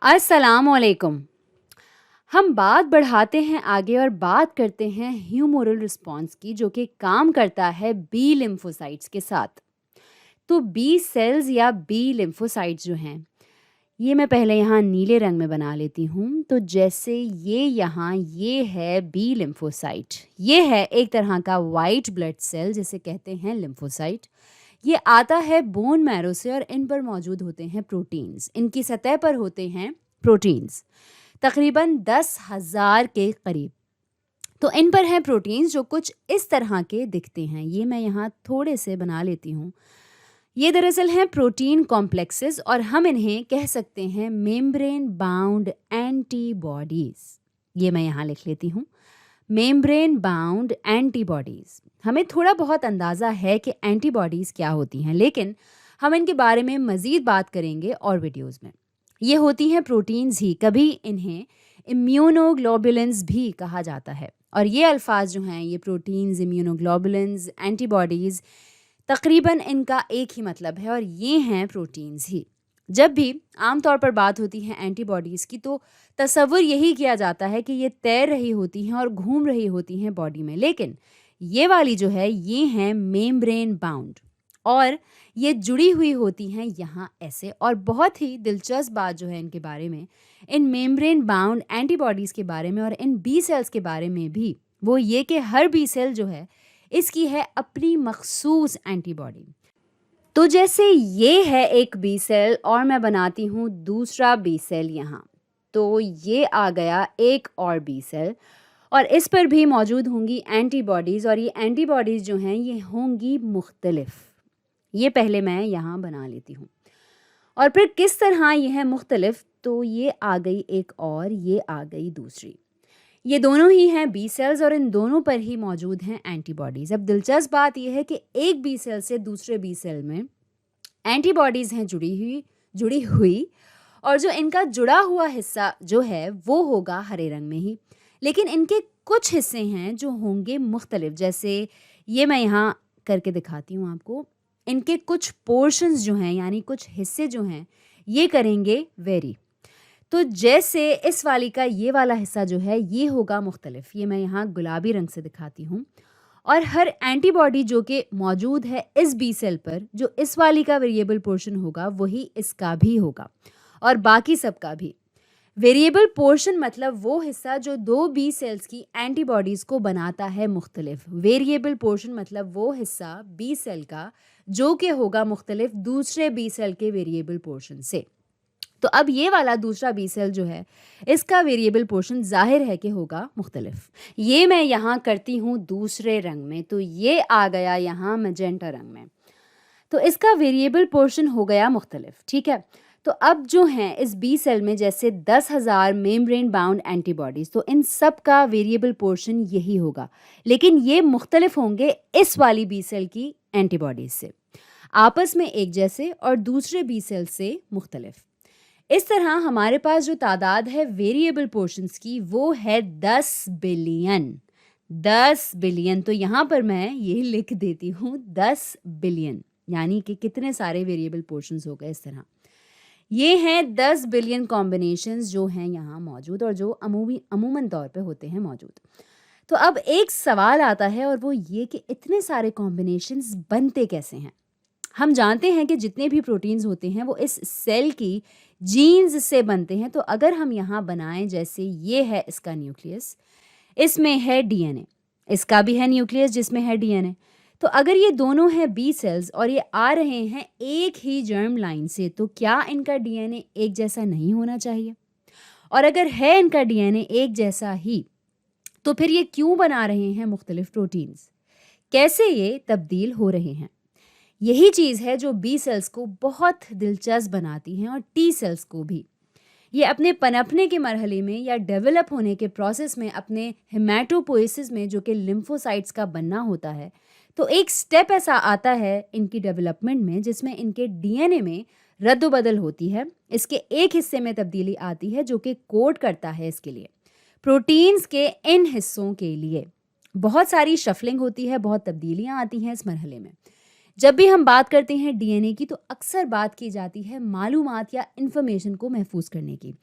अस्सलामुअलैकुम। हम बात बढ़ाते हैं आगे और बात करते हैं ह्यूमोरल रिस्पॉन्स की, जो कि काम करता है बी लिम्फोसाइट्स के साथ। तो बी सेल्स या बी लिम्फोसाइट्स जो हैं, ये मैं पहले यहाँ नीले रंग में बना लेती हूँ। तो जैसे ये है बी लिम्फोसाइट, ये है एक तरह का वाइट ब्लड सेल जिसे कहते हैं लिम्फोसाइट। ये आता है बोन मैरो से और इन पर मौजूद होते हैं प्रोटीन्स। इनकी सतह पर होते हैं प्रोटीन्स तकरीबन 10,000 के करीब। तो इन पर हैं प्रोटीन्स जो कुछ इस तरह के दिखते हैं। ये मैं यहाँ थोड़े से बना लेती हूँ। ये दरअसल हैं प्रोटीन कॉम्प्लेक्सेस और हम इन्हें कह सकते हैं मेम्ब्रेन बाउंड एंटीबॉडीज। ये मैं यहाँ लिख लेती हूँ, मेम्ब्रेन बाउंड एंटीबॉडीज। हमें थोड़ा बहुत अंदाज़ा है कि एंटीबॉडीज़ क्या होती हैं, लेकिन हम इनके बारे में मज़ीद बात करेंगे और वीडियोज़ में। ये होती हैं प्रोटीन्स ही, कभी इन्हें इम्यूनोग्लोबुलिन्स भी कहा जाता है। और ये अल्फाज जो हैं, ये प्रोटीन्स, इम्यूनोग्लोबुलिन्स, एंटीबॉडीज़, तकरीबन इनका एक ही मतलब है और ये हैं प्रोटीन्स ही। जब भी आमतौर पर बात होती है एंटीबॉडीज़ की, तो तसव्वुर यही किया जाता है कि ये तैर रही होती हैं और घूम रही होती हैं बॉडी में, लेकिन ये वाली जो है ये हैं मेम्ब्रेन बाउंड और ये जुड़ी हुई होती हैं यहाँ ऐसे। और बहुत ही दिलचस्प बात जो है इनके बारे में, इन मेम्ब्रेन बाउंड एंटीबॉडीज़ के बारे में और इन बी सेल्स के बारे में भी, वो ये कि हर बी सेल जो है इसकी है अपनी मखसूस एंटीबॉडी। तो जैसे ये है एक बी सेल और मैं बनाती हूँ दूसरा बी सेल यहाँ, तो ये आ गया एक और बी सेल और इस पर भी मौजूद होंगी एंटीबॉडीज़ और ये एंटीबॉडीज़ जो हैं ये होंगी मुख्तलिफ। ये पहले मैं यहाँ बना लेती हूँ और फिर किस तरह ये है मुख्तलिफ, तो ये आ गई एक और ये आ गई दूसरी। ये दोनों ही हैं बी सेल्स और इन दोनों पर ही मौजूद हैं एंटीबॉडीज़। अब दिलचस्प बात यह है कि एक बी सेल से दूसरे बी सेल में एंटीबॉडीज़ हैं जुड़ी हुई और जो इनका जुड़ा हुआ हिस्सा जो है वो होगा हरे रंग में ही, लेकिन इनके कुछ हिस्से हैं जो होंगे मुख्तलिफ। जैसे ये मैं यहाँ करके दिखाती हूँ आपको। इनके कुछ पोर्शंस जो हैं, यानी कुछ हिस्से जो हैं, ये करेंगे वेरी। तो जैसे इस वाली का ये वाला हिस्सा जो है ये होगा मुख्तलिफ। ये मैं यहाँ गुलाबी रंग से दिखाती हूँ और हर एंटीबॉडी जो कि मौजूद है इस बी सेल पर, जो इस वाली का वेरिएबल पोर्शन होगा वही इसका भी होगा और बाकी सब का भी। वेरिएबल पोर्शन मतलब वो हिस्सा जो दो बी सेल्स की एंटीबॉडीज़ को बनाता है मुख्तलिफ। वेरिएबल पोर्शन मतलब वो हिस्सा बी सेल का जो कि होगा मुख्तलिफ दूसरे बी सेल के वेरिएबल पोर्शन से। तो अब ये वाला दूसरा बी सेल जो है इसका वेरिएबल पोर्शन जाहिर है कि होगा मुख्तलिफ। ये मैं यहाँ करती हूँ दूसरे रंग में, तो ये आ गया यहाँ मैजेंटा रंग में। तो इसका वेरिएबल पोर्शन हो गया मुख्तलिफ, ठीक है। तो अब जो हैं इस बी सेल में जैसे 10,000 मेम्ब्रेन बाउंड एंटीबॉडीज़, तो इन सब का वेरिएबल पोर्शन यही होगा, लेकिन ये मुख्तलिफ होंगे इस वाली बी सेल की एंटीबॉडीज़ से, आपस में एक जैसे और दूसरे बी सेल से मुख्तलिफ। इस तरह हमारे पास जो तादाद है वेरिएबल पोर्शंस की वो है 10 बिलियन। 10 बिलियन, तो यहाँ पर मैं ये लिख देती हूँ 10 बिलियन, यानी कि कितने सारे वेरिएबल पोर्शंस हो गए इस तरह। ये हैं 10 बिलियन कॉम्बिनेशंस जो हैं यहाँ मौजूद और जो अमूमन तौर पे होते हैं मौजूद। तो अब एक सवाल आता है और वो ये कि इतने सारे कॉम्बिनेशंस बनते कैसे हैं। हम जानते हैं कि जितने भी प्रोटीन्स होते हैं वो इस सेल की जीन्स से बनते हैं। तो अगर हम यहाँ बनाएं, जैसे ये है इसका न्यूक्लियस, इसमें है डीएनए, इसका भी है न्यूक्लियस जिसमें है डीएनए। तो अगर ये दोनों हैं बी सेल्स और ये आ रहे हैं एक ही जर्म लाइन से, तो क्या इनका डीएनए एक जैसा नहीं होना चाहिए? और अगर है इनका डीएनए एक जैसा ही, तो फिर ये क्यों बना रहे हैं मुख्तलिफ प्रोटीन्स? कैसे ये तब्दील हो रहे हैं? यही चीज़ है जो बी सेल्स को बहुत दिलचस्प बनाती हैं और टी सेल्स को भी। ये अपने पनपने के मरहले में या डेवलप होने के प्रोसेस में, अपने हेमाटोपोइसिस में जो कि लिम्फोसाइट्स का बनना होता है, तो एक स्टेप ऐसा आता है इनकी डेवलपमेंट में जिसमें इनके डीएनए में रद्द-बदल होती है। इसके एक हिस्से में तब्दीली आती है जो कि कोड करता है इसके लिए, प्रोटीन्स के इन हिस्सों के लिए। बहुत सारी शफलिंग होती है, बहुत तब्दीलियाँ आती हैं इस मरहले में। जब भी हम बात करते हैं डीएनए की तो अक्सर बात की जाती है मालूमात या इन्फॉर्मेशन को महफूज करने की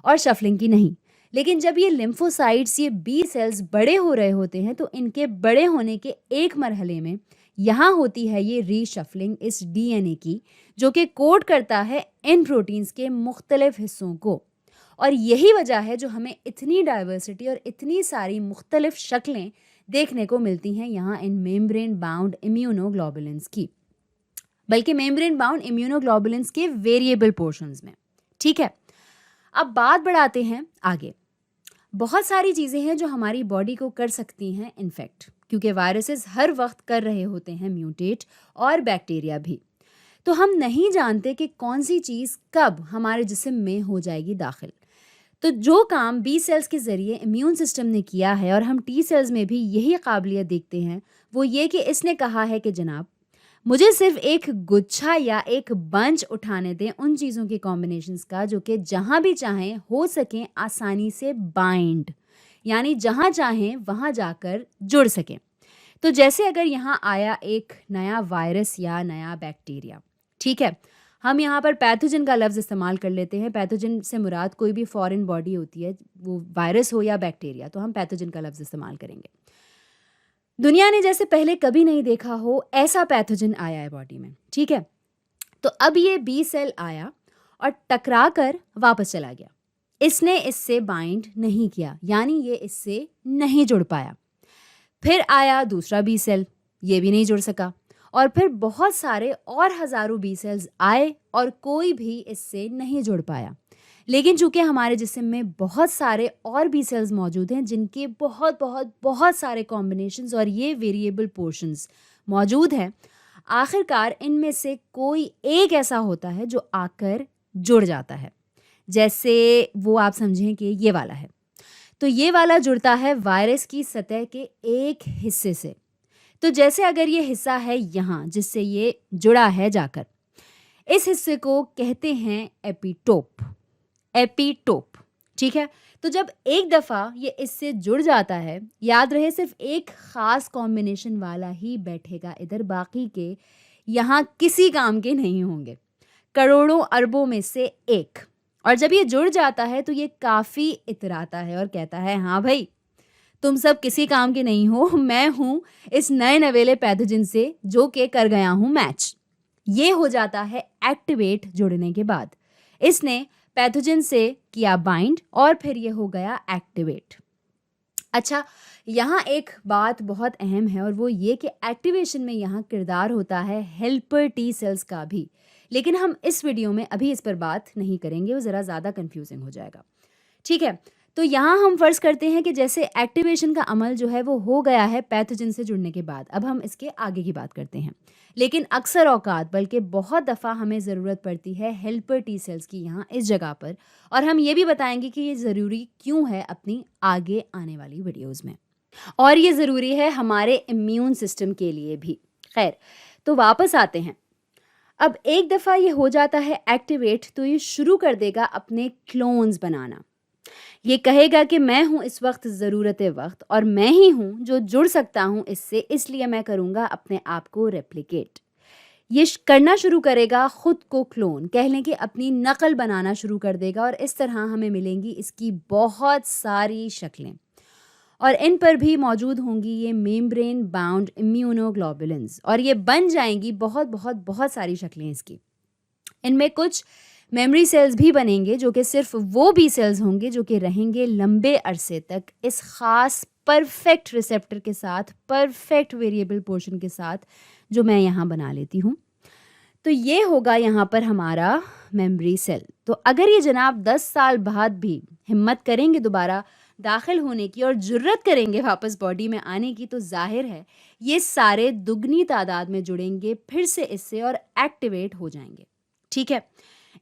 और शफलिंग की नहीं। लेकिन जब ये लिम्फोसाइट्स ये बी सेल्स बड़े हो रहे होते हैं तो इनके बड़े होने के एक मरहले में यहाँ होती है ये रीशफलिंग इस डीएनए की, जो कि कोड करता है इन प्रोटीन्स के मुख्तलिफ हिस्सों को। और यही वजह है जो हमें इतनी डाइवर्सिटी और इतनी सारी मुख्तलिफ शक्लें देखने को मिलती हैं यहाँ इन मेम्ब्रेन बाउंड इम्यूनोग्लोबुलिन्स की, बल्कि मेम्ब्रेन बाउंड इम्यूनोग्लोबुलिन्स के वेरिएबल पोर्शंस में। ठीक है, अब बात बढ़ाते हैं आगे। बहुत सारी चीज़ें हैं जो हमारी बॉडी को कर सकती हैं इन्फेक्ट, क्योंकि वायरसेस हर वक्त कर रहे होते हैं म्यूटेट, और बैक्टीरिया भी। तो हम नहीं जानते कि कौन सी चीज़ कब हमारे जिस्म में हो जाएगी दाखिल। तो जो काम बी सेल्स के ज़रिए इम्यून सिस्टम ने किया है और हम टी सेल्स में भी यही काबिलियत देखते हैं, वो ये कि इसने कहा है कि जनाब मुझे सिर्फ एक गुच्छा या एक बंच उठाने दें उन चीज़ों के कॉम्बिनेशंस का जो कि जहाँ भी चाहें हो सकें आसानी से बाइंड, यानी जहाँ चाहें वहाँ जाकर जुड़ सकें। तो जैसे अगर यहाँ आया एक नया वायरस या नया बैक्टीरिया, ठीक है, हम यहाँ पर पैथोजन का लफ्ज़ इस्तेमाल कर लेते हैं। पैथोजन से मुराद कोई भी फॉरेन बॉडी होती है, वो वायरस हो या बैक्टीरिया, तो हम पैथोजन का लफ्ज़ इस्तेमाल करेंगे। दुनिया ने जैसे पहले कभी नहीं देखा हो ऐसा पैथोजन आया है बॉडी में, ठीक है। तो अब ये बी सेल आया और टकरा कर वापस चला गया। इसने इससे बाइंड नहीं किया, यानी ये इससे नहीं जुड़ पाया। फिर आया दूसरा बी सेल, ये भी नहीं जुड़ सका। और फिर बहुत सारे और हज़ारों बी सेल्स आए और कोई भी इससे नहीं जुड़ पाया। लेकिन चूंकि हमारे जिस्म में बहुत सारे और बी सेल्स मौजूद हैं जिनके बहुत बहुत बहुत सारे कॉम्बिनेशंस और ये वेरिएबल पोर्शंस मौजूद हैं, आखिरकार इनमें से कोई एक ऐसा होता है जो आकर जुड़ जाता है। जैसे वो आप समझें कि ये वाला है, तो ये वाला जुड़ता है वायरस की सतह के एक हिस्से से। तो जैसे अगर ये हिस्सा है यहाँ जिससे ये जुड़ा है जाकर, इस हिस्से को कहते हैं एपिटोप। एपिटोप, ठीक है। तो जब एक दफ़ा ये इससे जुड़ जाता है, याद रहे सिर्फ एक ख़ास कॉम्बिनेशन वाला ही बैठेगा इधर, बाकी के यहाँ किसी काम के नहीं होंगे, करोड़ों अरबों में से एक। और जब ये जुड़ जाता है तो ये काफ़ी इतराता है और कहता है, हाँ भाई तुम सब किसी काम के नहीं हो, मैं हूँ इस नए नवेले पैथोजन से जो कि कर गया हूँ मैच। ये हो जाता है एक्टिवेट जुड़ने के बाद। इसने पैथोजन से किया बाइंड और फिर ये हो गया एक्टिवेट। अच्छा, यहाँ एक बात बहुत अहम है और वो ये कि एक्टिवेशन में यहाँ किरदार होता है हेल्पर टी सेल्स का भी, लेकिन हम इस वीडियो में अभी इस पर बात नहीं करेंगे, वो ज़रा ज़्यादा कंफ्यूजिंग हो जाएगा। ठीक है, तो यहाँ हम फ़र्ज़ करते हैं कि जैसे एक्टिवेशन का अमल जो है वो हो गया है पैथोजन से जुड़ने के बाद। अब हम इसके आगे की बात करते हैं। लेकिन अक्सर औकात बल्कि बहुत दफ़ा हमें ज़रूरत पड़ती है हेल्पर टी सेल्स की यहाँ इस जगह पर, और हम ये भी बताएंगे कि ये ज़रूरी क्यों है अपनी आगे आने वाली वीडियोज़ में, और ये ज़रूरी है हमारे इम्यून सिस्टम के लिए भी। खैर, तो वापस आते हैं। अब एक दफ़ा ये हो जाता है एक्टिवेट तो ये शुरू कर देगा अपने क्लोन्स बनाना। ये कहेगा कि मैं हूँ इस वक्त ज़रूरत वक्त और मैं ही हूँ जो जुड़ सकता हूँ इससे, इसलिए मैं करूँगा अपने आप को रेप्लिकेट। ये करना शुरू करेगा ख़ुद को क्लोन, कह लें कि अपनी नकल बनाना शुरू कर देगा, और इस तरह हमें मिलेंगी इसकी बहुत सारी शक्लें, और इन पर भी मौजूद होंगी ये मेम्ब्रेन बाउंड इम्यूनोग्लोबुलिन्स, और ये बन जाएंगी बहुत बहुत बहुत सारी शक्लें इसकी। इनमें कुछ मेमोरी सेल्स भी बनेंगे जो कि सिर्फ वो बी सेल्स होंगे जो कि रहेंगे लंबे अरसे तक इस ख़ास परफेक्ट रिसेप्टर के साथ, परफेक्ट वेरिएबल पोर्शन के साथ जो मैं यहाँ बना लेती हूँ। तो ये होगा यहाँ पर हमारा मेमोरी सेल। तो अगर ये जनाब 10 साल बाद भी हिम्मत करेंगे दोबारा दाखिल होने की और जुर्रत करेंगे वापस बॉडी में आने की, तो जाहिर है ये सारे दुगनी तादाद में जुड़ेंगे फिर से इससे और एक्टिवेट हो जाएंगे। ठीक है,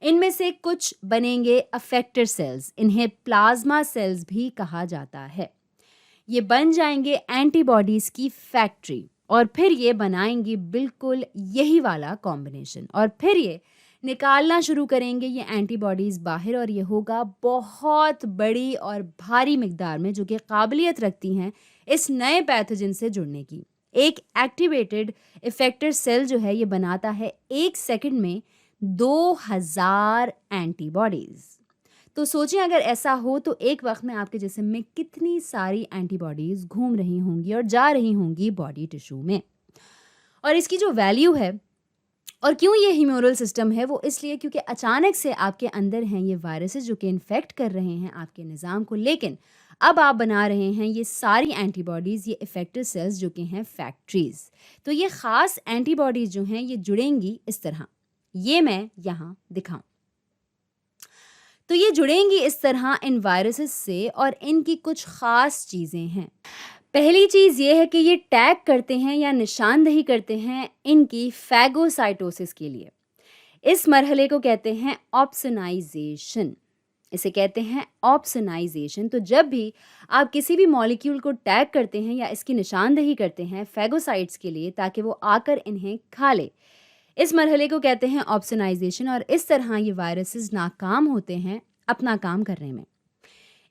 इनमें से कुछ बनेंगे अफेक्टर सेल्स, इन्हें प्लाज्मा सेल्स भी कहा जाता है। ये बन जाएंगे एंटीबॉडीज़ की फैक्ट्री, और फिर ये बनाएंगे बिल्कुल यही वाला कॉम्बिनेशन, और फिर ये निकालना शुरू करेंगे ये एंटीबॉडीज़ बाहर, और ये होगा बहुत बड़ी और भारी मिकदार में, जो कि काबिलियत रखती हैं इस नए पैथोजन से जुड़ने की। एक एक्टिवेटेड इफेक्टर सेल जो है ये बनाता है 1 सेकंड में 2000 एंटीबॉडीज। तो सोचिए अगर ऐसा हो तो एक वक्त में आपके जिस्म में कितनी सारी एंटीबॉडीज घूम रही होंगी और जा रही होंगी बॉडी टिश्यू में। और इसकी जो वैल्यू है और क्यों ये ह्यूमरल सिस्टम है वो इसलिए क्योंकि अचानक से आपके अंदर हैं ये वायरसेस जो कि इन्फेक्ट कर रहे हैं आपके निज़ाम को, लेकिन अब आप बना रहे हैं ये सारी एंटीबॉडीज़, ये इफेक्टर सेल्स जो कि हैं फैक्ट्रीज। तो ये ख़ास एंटीबॉडीज़ जो हैं ये जुड़ेंगी इस तरह, ये मैं यहाँ दिखाऊं। तो ये जुड़ेंगी इस तरह इन वायरसेस से और इनकी कुछ ख़ास चीज़ें हैं। पहली चीज़ ये है कि ये टैग करते हैं या निशानदही करते हैं इनकी फैगोसाइटोसिस के लिए। इस मरहले को कहते हैं ऑप्सोनाइजेशन। इसे कहते हैं ऑप्सोनाइजेशन। तो जब भी आप किसी भी मॉलिक्यूल को टैग करते हैं या इसकी निशानदही करते हैं फैगोसाइट्स के लिए ताकि वो आकर इन्हें खा ले, इस मरहले को कहते हैं ऑप्सोनाइजेशन। और इस तरह ये वायरसेस नाकाम होते हैं अपना काम करने में।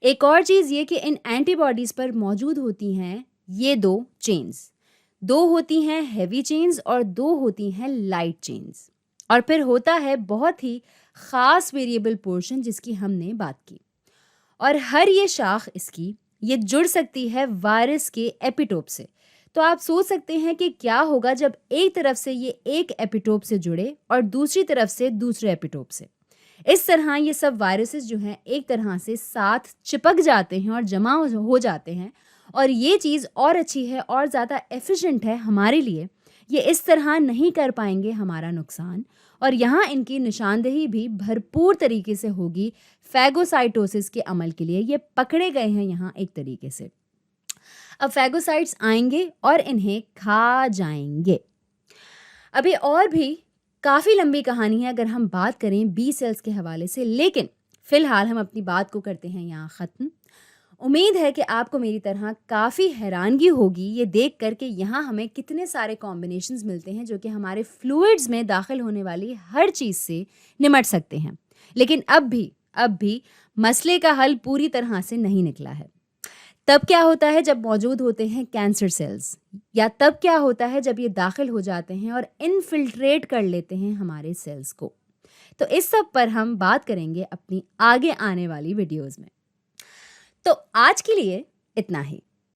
एक और चीज़ ये कि इन एंटीबॉडीज़ पर मौजूद होती हैं ये 2 चेन्स। 2 होती हैं हेवी चेन्स और 2 होती हैं लाइट चेन्स। और फिर होता है बहुत ही ख़ास वेरिएबल पोर्शन जिसकी हमने बात की। और हर ये शाख इसकी ये जुड़ सकती है वायरस के एपिटोप से। तो आप सोच सकते हैं कि क्या होगा जब एक तरफ से ये एक एपिटोप से जुड़े और दूसरी तरफ से दूसरे एपिटोप से। इस तरह ये सब वायरसेस जो हैं एक तरह से साथ चिपक जाते हैं और जमा हो जाते हैं। और ये चीज़ और अच्छी है और ज़्यादा एफिशिएंट है हमारे लिए। ये इस तरह नहीं कर पाएंगे हमारा नुकसान और यहाँ इनकी निशानदेही भी भरपूर तरीके से होगी फैगोसाइटोसिस के अमल के लिए। ये पकड़े गए हैं यहाँ एक तरीके से। अब फैगोसाइट्स आएंगे और इन्हें खा जाएंगे। अभी और भी काफ़ी लंबी कहानी है अगर हम बात करें बी सेल्स के हवाले से, लेकिन फ़िलहाल हम अपनी बात को करते हैं यहाँ ख़त्म। उम्मीद है कि आपको मेरी तरह काफ़ी हैरानगी होगी ये देख कर के यहाँ हमें कितने सारे कॉम्बिनेशंस मिलते हैं जो कि हमारे फ्लूइड्स में दाखिल होने वाली हर चीज़ से निमट सकते हैं। लेकिन अब भी मसले का हल पूरी तरह से नहीं निकला है। तब क्या होता है जब मौजूद होते हैं कैंसर सेल्स, या तब क्या होता है जब ये दाखिल हो जाते हैं और इनफिल्ट्रेट कर लेते हैं हमारे सेल्स को। तो इस सब पर हम बात करेंगे अपनी आगे आने वाली वीडियोज़ में। तो आज के लिए इतना ही।